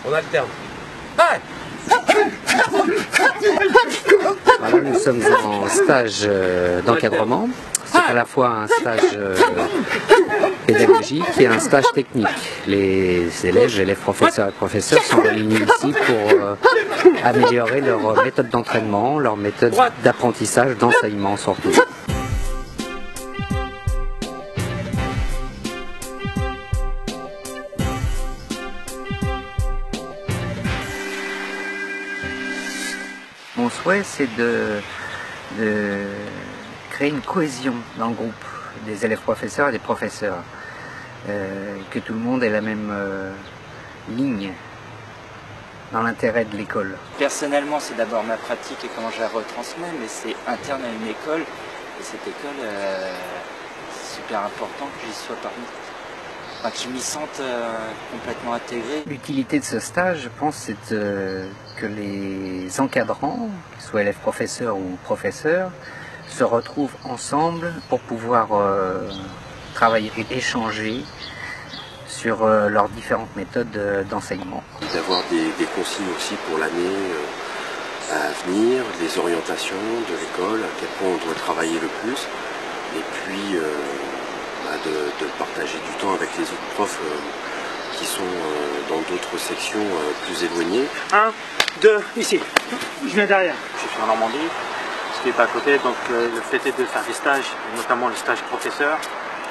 On alterne. Voilà, nous sommes en stage d'encadrement. C'est à la fois un stage pédagogique et un stage technique. Les élèves, professeurs et professeurs sont réunis ici pour améliorer leur méthode d'entraînement, leur méthode d'apprentissage, d'enseignement surtout. Mon souhait, c'est de créer une cohésion dans le groupe des élèves professeurs et des professeurs, que tout le monde ait la même ligne dans l'intérêt de l'école. Personnellement, c'est d'abord ma pratique et comment je la retransmets, mais c'est interne à une école, et cette école, c'est super important que j'y sois parmi. Enfin, que je m'y sente complètement intégré. L'utilité de ce stage, je pense, c'est que les encadrants, qu'ils soient élèves professeurs ou professeurs, se retrouvent ensemble pour pouvoir travailler et échanger sur leurs différentes méthodes d'enseignement. D'avoir des consignes aussi pour l'année à venir, des orientations de l'école, à quel point on doit travailler le plus, et puis de partager du temps avec les autres profs qui sont dans d'autres sections plus éloignées. 1, 2, ici. Je viens derrière. Je suis en Normandie, ce qui n'est pas à côté, donc le fait est de faire des stages, et notamment le stage professeur,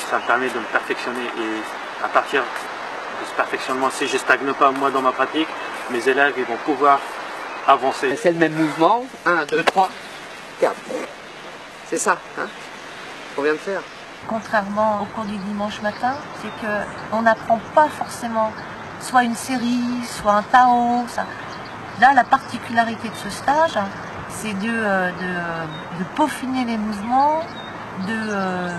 ça me permet de me perfectionner et à partir de ce perfectionnement, si je ne stagne pas moi dans ma pratique, mes élèves ils vont pouvoir avancer. C'est le même mouvement, 1, 2, 3, 4. C'est ça, hein, qu'on vient de faire. Contrairement au cours du dimanche matin, c'est qu'on n'apprend pas forcément soit une série, soit un Tao. Ça. Là, la particularité de ce stage, c'est de peaufiner les mouvements, de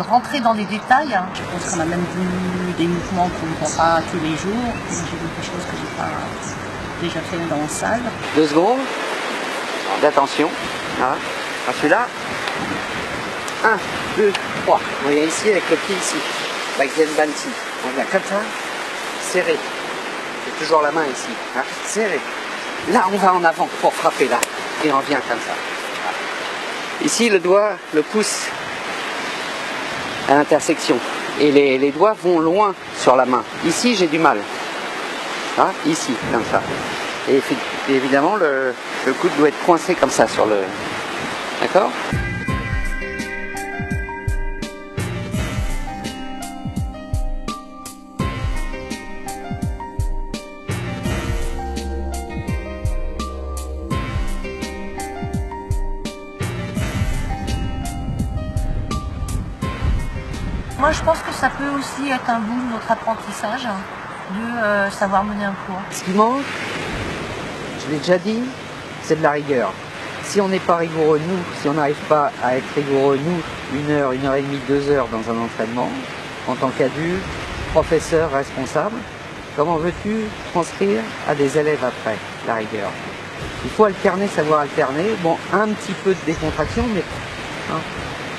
rentrer dans les détails. Je pense qu'on a même vu des mouvements qu'on ne voit pas tous les jours. J'ai vu des choses que je n'ai pas déjà fait dans la salle. 2 secondes d'attention. Voilà. Celui-là. 1, 2, 3. On vient ici avec le pied ici. Baxian Bansi. On vient comme ça. Serré. J'ai toujours la main ici. Hein. Serré. Là, on va en avant pour frapper là. Et on vient comme ça. Voilà. Ici, le doigt, le pouce à l'intersection. Et les doigts vont loin sur la main. Ici, j'ai du mal. Hein. Ici, comme ça. Et évidemment, le coude doit être coincé comme ça sur le... D'accord ? Moi, je pense que ça peut aussi être un bout de notre apprentissage de savoir mener un cours. Ce qui manque, je l'ai déjà dit, c'est de la rigueur. Si on n'est pas rigoureux, nous, si on n'arrive pas à être rigoureux, nous, 1 heure, 1 heure et demie, 2 heures dans un entraînement, en tant qu'adulte, professeur, responsable, comment veux-tu transcrire à des élèves après la rigueur? Il faut alterner, savoir alterner. Bon, un petit peu de décontraction, mais hein,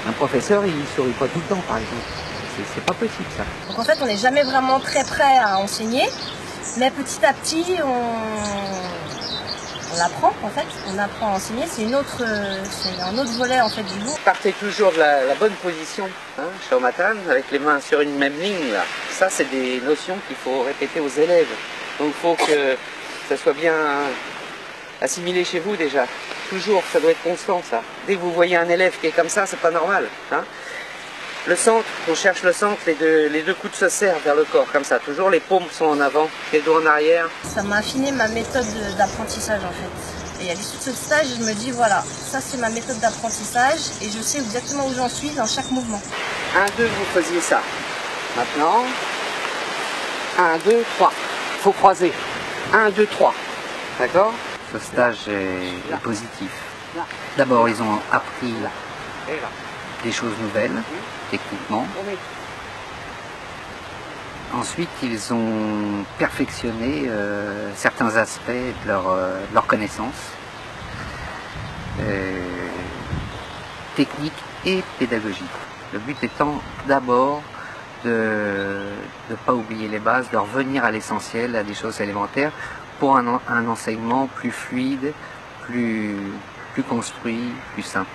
un professeur, il sourit pas tout le temps, par exemple. C'est pas possible, ça. Donc en fait, on n'est jamais vraiment très prêt à enseigner, mais petit à petit, on apprend, en fait. On apprend à enseigner. C'est un autre volet, en fait, du bout. Partez toujours de la bonne position, hein, Shaomatan, avec les mains sur une même ligne, là. Ça, c'est des notions qu'il faut répéter aux élèves. Donc, il faut que ça soit bien assimilé chez vous, déjà. Toujours, ça doit être constant, ça. Dès que vous voyez un élève qui est comme ça, c'est pas normal, hein. Le centre, on cherche le centre, les deux coudes se serrent vers le corps, comme ça. Toujours les paumes sont en avant, les doigts en arrière. Ça m'a affiné ma méthode d'apprentissage, en fait. Et à l'issue de ce stage, je me dis, voilà, ça c'est ma méthode d'apprentissage et je sais exactement où j'en suis dans chaque mouvement. 1, 2, vous faisiez ça. Maintenant, 1, 2, 3. Il faut croiser. 1, 2, 3. D'accord? Ce stage est positif. D'abord, ils ont appris des choses nouvelles, techniquement. Ensuite, ils ont perfectionné certains aspects de leur connaissance, technique et pédagogique. Le but étant d'abord de ne pas oublier les bases, de revenir à l'essentiel, à des choses élémentaires, pour un enseignement plus fluide, plus construit, plus simple.